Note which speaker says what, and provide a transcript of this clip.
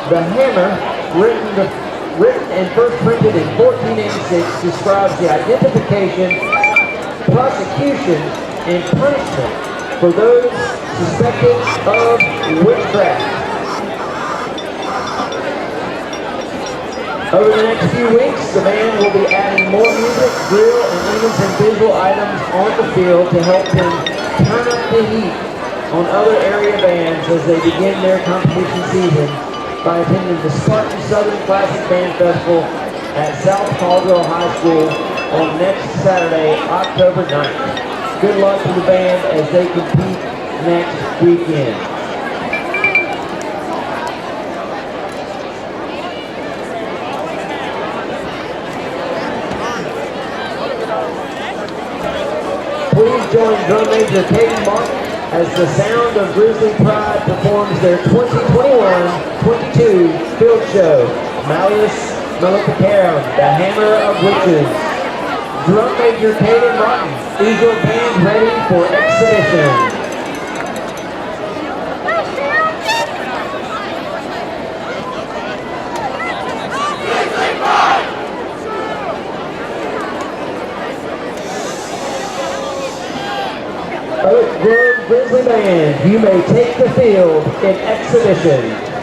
Speaker 1: The hammer, written and first printed in 1486, describes the identification, prosecution, and punishment for those suspected of witchcraft. Over the next few weeks, the band will be adding more music, drill, and even some visual items on the field to help them turn up the heat on other area bands as they begin their competition season by attending the Spartan Southern Classic Band Festival at South Caldwell High School on next Saturday, October 9th. Good luck to the band as they compete next weekend. Please join drum major Katie Martin as the Sound of Grizzly Pride performs their 2021-22 field show, Malleus Maleficarum, the Hammer of Witches. Drum major Katie Martin, is your band ready for exhibition? Oak Grove Grizzly Band, you may take the field in exhibition.